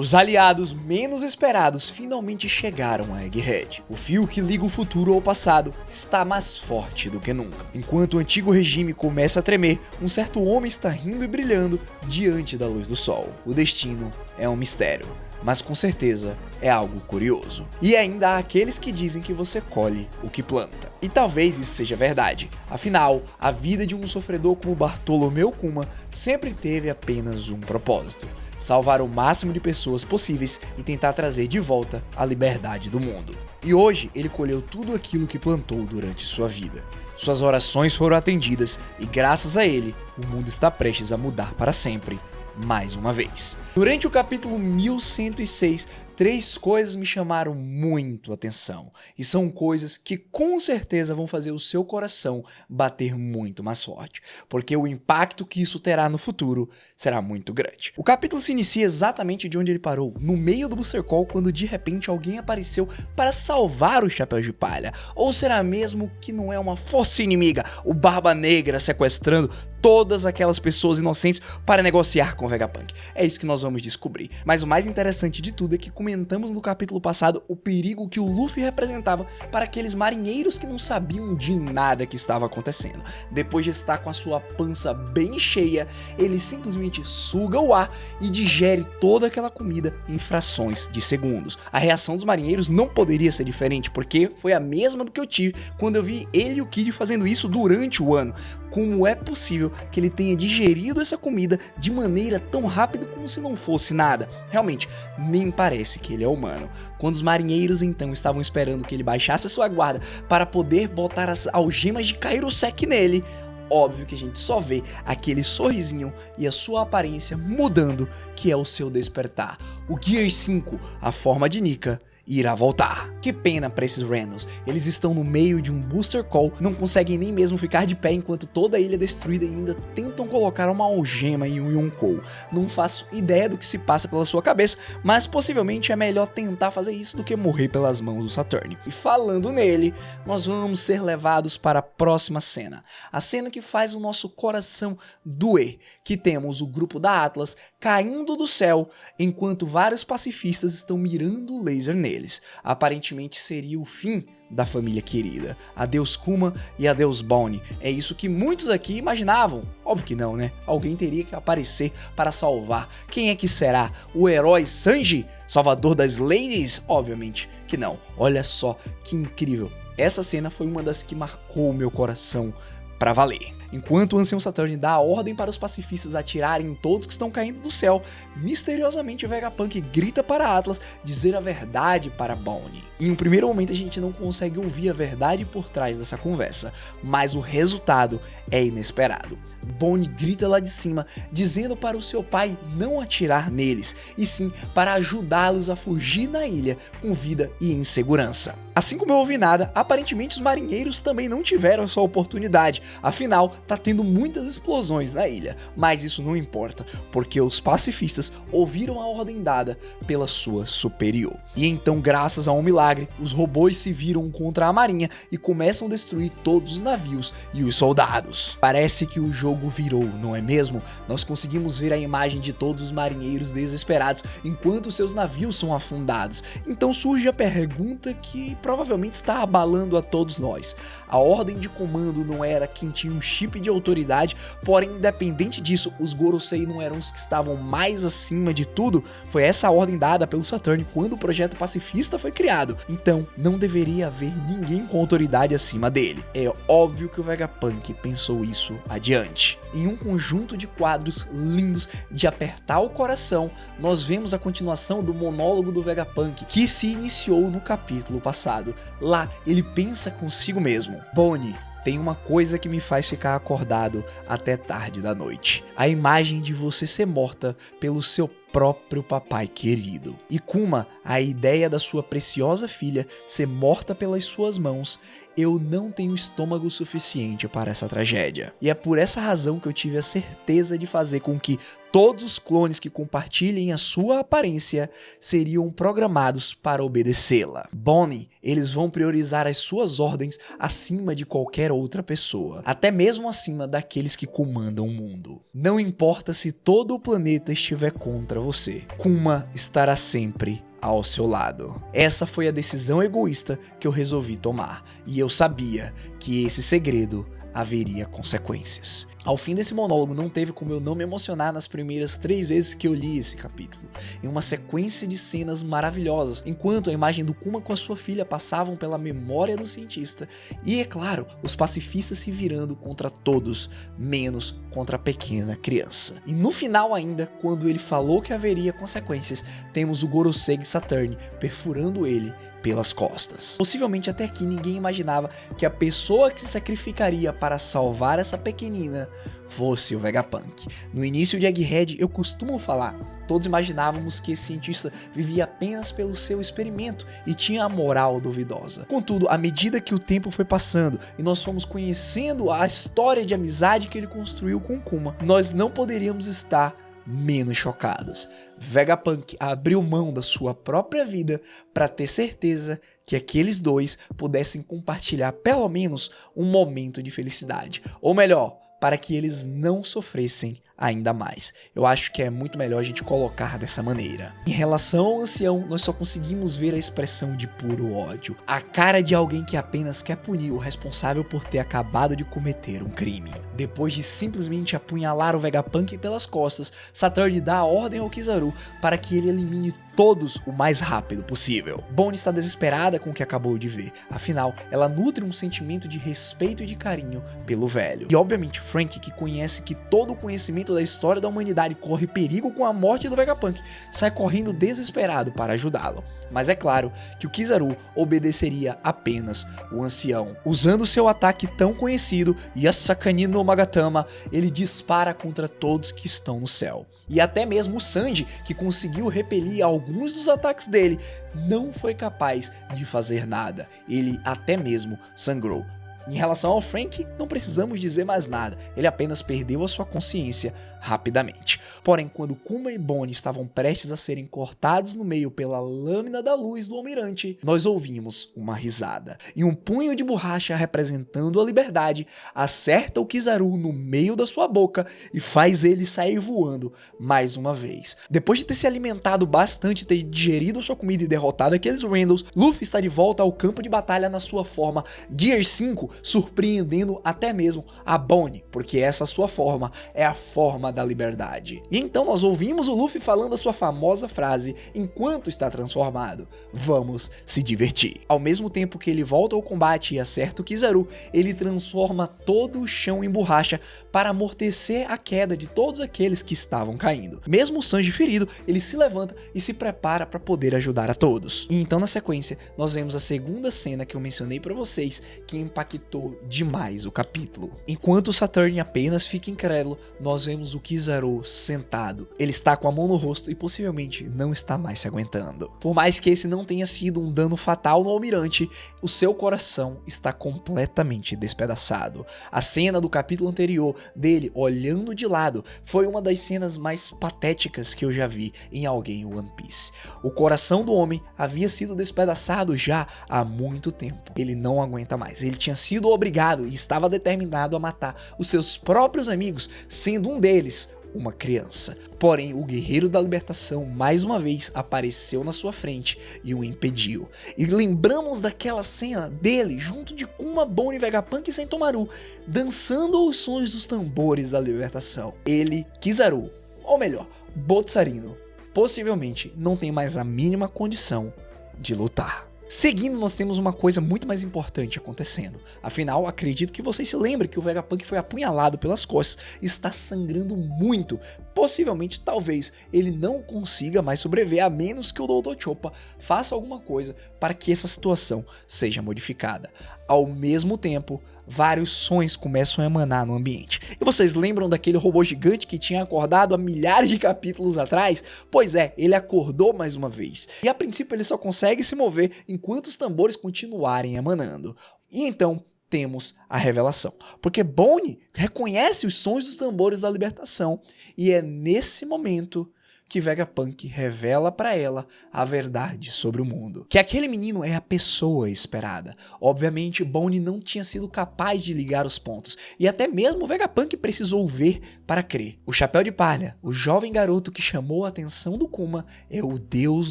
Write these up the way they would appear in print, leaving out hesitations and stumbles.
Os aliados menos esperados finalmente chegaram a Egghead. O fio que liga o futuro ao passado está mais forte do que nunca. Enquanto o antigo regime começa a tremer, um certo homem está rindo e brilhando diante da luz do sol. O destino é um mistério, mas com certeza é algo curioso. E ainda há aqueles que dizem que você colhe o que planta. E talvez isso seja verdade. Afinal, a vida de um sofredor como Bartolomeu Kuma sempre teve apenas um propósito: salvar o máximo de pessoas possíveis e tentar trazer de volta a liberdade do mundo. E hoje ele colheu tudo aquilo que plantou durante sua vida. Suas orações foram atendidas e graças a ele, o mundo está prestes a mudar para sempre. Mais uma vez. Durante o capítulo 1106, 3 coisas me chamaram muito a atenção, e são coisas que com certeza vão fazer o seu coração bater muito mais forte, porque o impacto que isso terá no futuro será muito grande. O capítulo se inicia exatamente de onde ele parou, no meio do Booster Call, quando de repente alguém apareceu para salvar o Chapéu de Palha. Ou será mesmo que não é uma força inimiga, o Barba Negra sequestrando todas aquelas pessoas inocentes para negociar com o Vegapunk? É isso que nós vamos descobrir. Mas o mais interessante de tudo é que comentamos no capítulo passado o perigo que o Luffy representava para aqueles marinheiros que não sabiam de nada que estava acontecendo. Depois de estar com a sua pança bem cheia, ele simplesmente suga o ar e digere toda aquela comida em frações de segundos. A reação dos marinheiros não poderia ser diferente, porque foi a mesma do que eu tive quando eu vi ele e o Kid fazendo isso durante o ano. Como é possível que ele tenha digerido essa comida de maneira tão rápida como se não fosse nada? Realmente, nem parece que ele é humano. Quando os marinheiros então estavam esperando que ele baixasse a sua guarda para poder botar as algemas de Kairosek nele, óbvio que a gente só vê aquele sorrisinho e a sua aparência mudando, que é o seu despertar. O Gear 5, a forma de Nika, irá voltar. Que pena para esses Randoms, eles estão no meio de um Booster Call, não conseguem nem mesmo ficar de pé enquanto toda a ilha é destruída e ainda tentam colocar uma algema em um Yonkou. Não faço ideia do que se passa pela sua cabeça, mas possivelmente é melhor tentar fazer isso do que morrer pelas mãos do Saturn. E falando nele, nós vamos ser levados para a próxima cena, a cena que faz o nosso coração doer, que temos o grupo da Atlas caindo do céu enquanto vários pacifistas estão mirando o laser neles. Aparentemente seria o fim da família querida. Adeus Kuma e adeus Bonnie. É isso que muitos aqui imaginavam. Óbvio que não, né? Alguém teria que aparecer para salvar. Quem é que será? O herói Sanji? Salvador das ladies? Obviamente que não. Olha só que incrível. Essa cena foi uma das que marcou o meu coração para valer. Enquanto o Ancião Saturn dá a ordem para os pacifistas atirarem em todos que estão caindo do céu, misteriosamente o Vegapunk grita para Atlas dizer a verdade para Bonnie. Em um primeiro momento a gente não consegue ouvir a verdade por trás dessa conversa, mas o resultado é inesperado. Bonnie grita lá de cima, dizendo para o seu pai não atirar neles, e sim para ajudá-los a fugir na ilha com vida e em segurança. Assim como eu ouvi nada, aparentemente os marinheiros também não tiveram essa oportunidade, afinal tá tendo muitas explosões na ilha, mas isso não importa, porque os pacifistas ouviram a ordem dada pela sua superior. E então, graças a um milagre, os robôs se viram contra a marinha e começam a destruir todos os navios e os soldados. Parece que o jogo virou, não é mesmo? Nós conseguimos ver a imagem de todos os marinheiros desesperados enquanto seus navios são afundados. Então surge a pergunta que provavelmente está abalando a todos nós. A ordem de comando não era quem tinha um chip de autoridade, porém independente disso, os Gorosei não eram os que estavam mais acima de tudo? Foi essa a ordem dada pelo Saturn quando o projeto pacifista foi criado. Então não deveria haver ninguém com autoridade acima dele. É óbvio que o Vegapunk pensou isso adiante. Em um conjunto de quadros lindos de apertar o coração, nós vemos a continuação do monólogo do Vegapunk, que se iniciou no capítulo passado. Lá, ele pensa consigo mesmo: Bonnie, tem uma coisa que me faz ficar acordado até tarde da noite. A imagem de você ser morta pelo seu próprio papai querido. E Kuma, a ideia da sua preciosa filha ser morta pelas suas mãos eu não tenho estômago suficiente para essa tragédia. E é por essa razão que eu tive a certeza de fazer com que todos os clones que compartilhem a sua aparência seriam programados para obedecê-la. Bonnie, eles vão priorizar as suas ordens acima de qualquer outra pessoa, até mesmo acima daqueles que comandam o mundo. Não importa se todo o planeta estiver contra você, Kuma estará sempre ao seu lado. Essa foi a decisão egoísta que eu resolvi tomar, e eu sabia que esse segredo haveria consequências. Ao fim desse monólogo, não teve como eu não me emocionar nas primeiras 3 vezes que eu li esse capítulo, em uma sequência de cenas maravilhosas, enquanto a imagem do Kuma com a sua filha passavam pela memória do cientista, e é claro, os pacifistas se virando contra todos, menos contra a pequena criança. E no final ainda, quando ele falou que haveria consequências, temos o Gorosei Saturn perfurando ele pelas costas. Possivelmente até aqui ninguém imaginava que a pessoa que se sacrificaria para salvar essa pequenina fosse o Vegapunk. No início de Egghead, eu costumo falar, todos imaginávamos que esse cientista vivia apenas pelo seu experimento e tinha a moral duvidosa. Contudo, à medida que o tempo foi passando e nós fomos conhecendo a história de amizade que ele construiu com Kuma, nós não poderíamos estar menos chocados. Vegapunk abriu mão da sua própria vida para ter certeza que aqueles dois pudessem compartilhar pelo menos um momento de felicidade, ou melhor, para que eles não sofressem ainda mais. Eu acho que é muito melhor a gente colocar dessa maneira. Em relação ao ancião, nós só conseguimos ver a expressão de puro ódio, a cara de alguém que apenas quer punir o responsável por ter acabado de cometer um crime. Depois de simplesmente apunhalar o Vegapunk pelas costas, Saturn dá a ordem ao Kizaru para que ele elimine todos o mais rápido possível. Bonnie está desesperada com o que acabou de ver, afinal, ela nutre um sentimento de respeito e de carinho pelo velho. E obviamente Frank, que conhece que todo o conhecimento da história da humanidade corre perigo com a morte do Vegapunk, sai correndo desesperado para ajudá-lo. Mas é claro que o Kizaru obedeceria apenas o ancião. Usando seu ataque tão conhecido, Yasakani no Magatama, ele dispara contra todos que estão no céu. E até mesmo o Sanji, que conseguiu repelir alguns dos ataques dele, não foi capaz de fazer nada. Ele até mesmo sangrou. Em relação ao Frank, não precisamos dizer mais nada, ele apenas perdeu a sua consciência rapidamente. Porém, quando Kuma e Bonnie estavam prestes a serem cortados no meio pela lâmina da luz do almirante, nós ouvimos uma risada. E um punho de borracha representando a liberdade acerta o Kizaru no meio da sua boca e faz ele sair voando mais uma vez. Depois de ter se alimentado bastante, ter digerido sua comida e derrotado aqueles Randalls, Luffy está de volta ao campo de batalha na sua forma Gear 5, surpreendendo até mesmo a Bonnie, porque essa sua forma é a forma da liberdade. E então nós ouvimos o Luffy falando a sua famosa frase enquanto está transformado: vamos se divertir. Ao mesmo tempo que ele volta ao combate e acerta o Kizaru, ele transforma todo o chão em borracha para amortecer a queda de todos aqueles que estavam caindo. Mesmo o Sanji ferido, ele se levanta e se prepara para poder ajudar a todos. E então na sequência, nós vemos a segunda cena que eu mencionei para vocês, que impactou demais o capítulo. Enquanto o Saturn apenas fica incrédulo, nós vemos o Kizaru sentado. Ele está com a mão no rosto e possivelmente não está mais se aguentando. Por mais que esse não tenha sido um dano fatal no almirante, o seu coração está completamente despedaçado. A cena do capítulo anterior dele olhando de lado foi uma das cenas mais patéticas que eu já vi em alguém em One Piece. O coração do homem havia sido despedaçado já há muito tempo. Ele não aguenta mais. Ele tinha sido obrigado e estava determinado a matar os seus próprios amigos, sendo um deles uma criança. Porém, o guerreiro da libertação mais uma vez apareceu na sua frente e o impediu. E lembramos daquela cena dele junto de Kuma, Bonnie, Vegapunk e Sentomaru, dançando aos sons dos tambores da libertação. Ele, Kizaru, ou melhor, Botsarino, possivelmente não tem mais a mínima condição de lutar. Seguindo, nós temos uma coisa muito mais importante acontecendo. Afinal, acredito que vocês se lembrem que o Vegapunk foi apunhalado pelas costas e está sangrando muito. Possivelmente, talvez, ele não consiga mais sobreviver a menos que o Dr. Chopper faça alguma coisa para que essa situação seja modificada. Ao mesmo tempo, vários sons começam a emanar no ambiente. E vocês lembram daquele robô gigante que tinha acordado há milhares de capítulos atrás? Pois é, ele acordou mais uma vez. E a princípio ele só consegue se mover enquanto os tambores continuarem emanando. E então temos a revelação, porque Bonnie reconhece os sons dos tambores da libertação, e é nesse momento que Vegapunk revela para ela a verdade sobre o mundo. Que aquele menino é a pessoa esperada. Obviamente, Bonnie não tinha sido capaz de ligar os pontos, e até mesmo Vegapunk precisou ver para crer. O Chapéu de Palha, o jovem garoto que chamou a atenção do Kuma, é o deus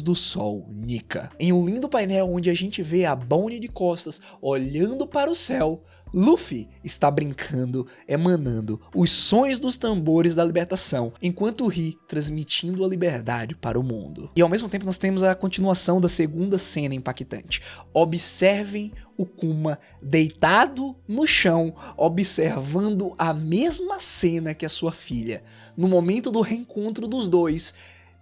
do sol, Nika. Em um lindo painel onde a gente vê a Bonnie de costas, olhando para o céu, Luffy está brincando, emanando os sons dos tambores da libertação, enquanto ri, transmitindo a liberdade para o mundo. E ao mesmo tempo nós temos a continuação da segunda cena impactante. Observem o Kuma deitado no chão, observando a mesma cena que a sua filha. No momento do reencontro dos dois,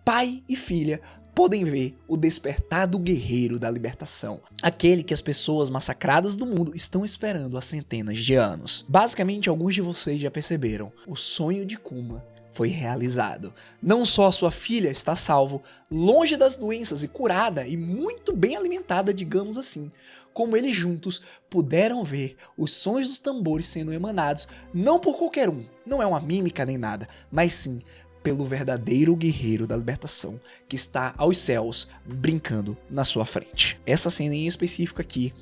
pai e filha podem ver o despertar do guerreiro da libertação, aquele que as pessoas massacradas do mundo estão esperando há centenas de anos. Basicamente, alguns de vocês já perceberam, o sonho de Kuma foi realizado. Não só a sua filha está salvo, longe das doenças e curada e muito bem alimentada, digamos assim, como eles juntos puderam ver os sons dos tambores sendo emanados, não por qualquer um, não é uma mímica nem nada, mas sim pelo verdadeiro guerreiro da libertação que está aos céus brincando na sua frente. Essa cena em específico aqui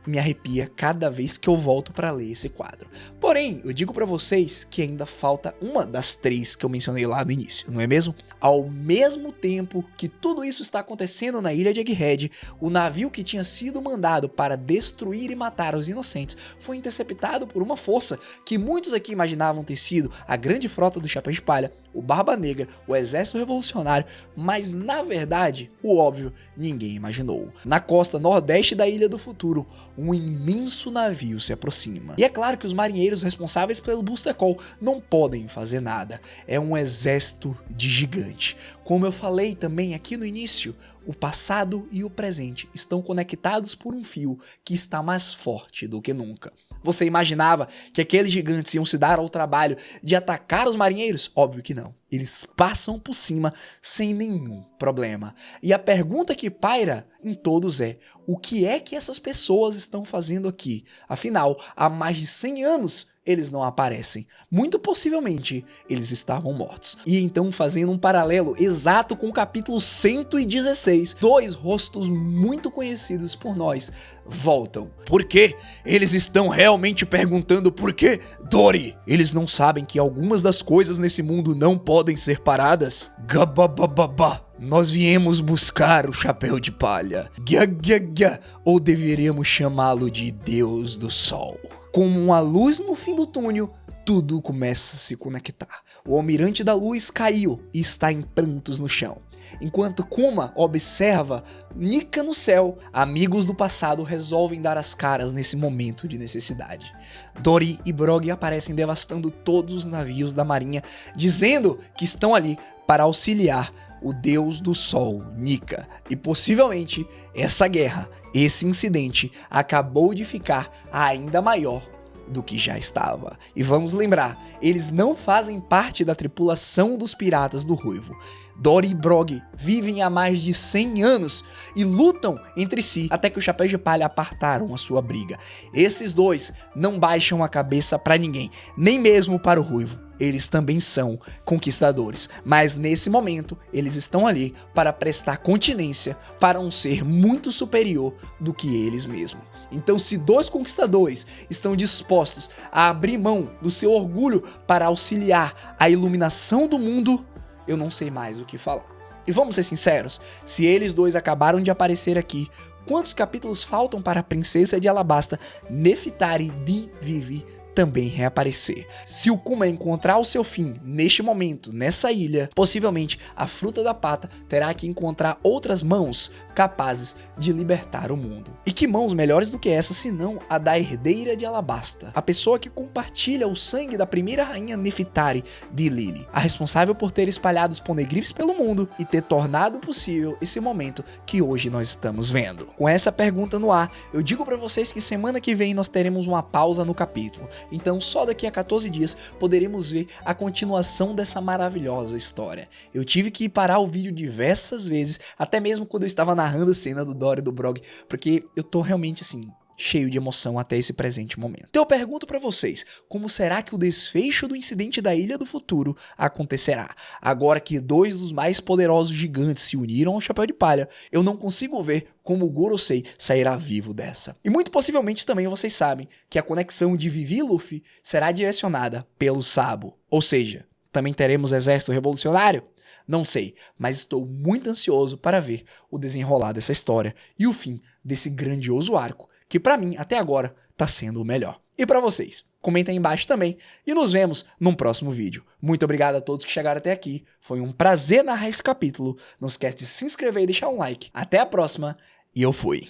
me arrepia cada vez que eu volto para ler esse quadro. Porém, eu digo para vocês que ainda falta uma das três que eu mencionei lá no início, não é mesmo? Ao mesmo tempo que tudo isso está acontecendo na ilha de Egghead, o navio que tinha sido mandado para destruir e matar os inocentes foi interceptado por uma força que muitos aqui imaginavam ter sido a grande frota do Chapéu de Palha, o Barba Negra, o Exército Revolucionário, mas na verdade, o óbvio, ninguém imaginou. Na costa nordeste da Ilha do Futuro, um imenso navio se aproxima. E é claro que os marinheiros responsáveis pelo Booster Call não podem fazer nada. É um exército de gigante. Como eu falei também aqui no início, o passado e o presente estão conectados por um fio que está mais forte do que nunca. Você imaginava que aqueles gigantes iam se dar ao trabalho de atacar os marinheiros? Óbvio que não. Eles passam por cima sem nenhum problema. E a pergunta que paira em todos é: o que é que essas pessoas estão fazendo aqui? Afinal, há mais de 100 anos eles não aparecem. Muito possivelmente, eles estavam mortos. E então, fazendo um paralelo exato com o capítulo 116, dois rostos muito conhecidos por nós voltam. Por quê? Eles estão realmente perguntando por quê? Dory, eles não sabem que algumas das coisas nesse mundo não podem ser paradas? Gababababá. Nós viemos buscar o Chapéu de Palha. Gya, ou deveríamos chamá-lo de Deus do Sol. Como uma luz no fim do túnel, tudo começa a se conectar. O Almirante da Luz caiu e está em prantos no chão. Enquanto Kuma observa Nika no céu, amigos do passado resolvem dar as caras nesse momento de necessidade. Dory e Brog aparecem devastando todos os navios da marinha, dizendo que estão ali para auxiliar o deus do sol, Nika. E possivelmente essa guerra, esse incidente, acabou de ficar ainda maior do que já estava. E vamos lembrar, eles não fazem parte da tripulação dos Piratas do Ruivo. Dory e Brog vivem há mais de 100 anos e lutam entre si até que o Chapéu de Palha apartaram a sua briga. Esses dois não baixam a cabeça para ninguém, nem mesmo para o Ruivo. Eles também são conquistadores, mas nesse momento eles estão ali para prestar continência para um ser muito superior do que eles mesmos. Então, se dois conquistadores estão dispostos a abrir mão do seu orgulho para auxiliar a iluminação do mundo, eu não sei mais o que falar. E vamos ser sinceros, se eles dois acabaram de aparecer aqui, quantos capítulos faltam para a princesa de Alabasta, Nefertari de Vivi, também reaparecer? Se o Kuma encontrar o seu fim neste momento, nessa ilha, possivelmente a Fruta da Pata terá que encontrar outras mãos capazes de libertar o mundo. E que mãos melhores do que essa, senão a da herdeira de Alabasta, a pessoa que compartilha o sangue da primeira rainha Nefertari de Lily, a responsável por ter espalhado os poneglyphs pelo mundo e ter tornado possível esse momento que hoje nós estamos vendo. Com essa pergunta no ar, eu digo para vocês que semana que vem nós teremos uma pausa no capítulo. Então só daqui a 14 dias poderemos ver a continuação dessa maravilhosa história. Eu tive que parar o vídeo diversas vezes, até mesmo quando eu estava narrando a cena do Dory e do Brog, porque eu tô realmente assim, cheio de emoção até esse presente momento. Então eu pergunto pra vocês, como será que o desfecho do incidente da Ilha do Futuro acontecerá? Agora que dois dos mais poderosos gigantes se uniram ao Chapéu de Palha, eu não consigo ver como o Gorosei sairá vivo dessa. E muito possivelmente também vocês sabem que a conexão de Vivi e Luffy será direcionada pelo Sabo. Ou seja, também teremos exército revolucionário? Não sei, mas estou muito ansioso para ver o desenrolar dessa história e o fim desse grandioso arco, que pra mim, até agora, tá sendo o melhor. E pra vocês? Comenta aí embaixo também e nos vemos num próximo vídeo. Muito obrigado a todos que chegaram até aqui, foi um prazer narrar esse capítulo. Não esquece de se inscrever e deixar um like. Até a próxima e eu fui!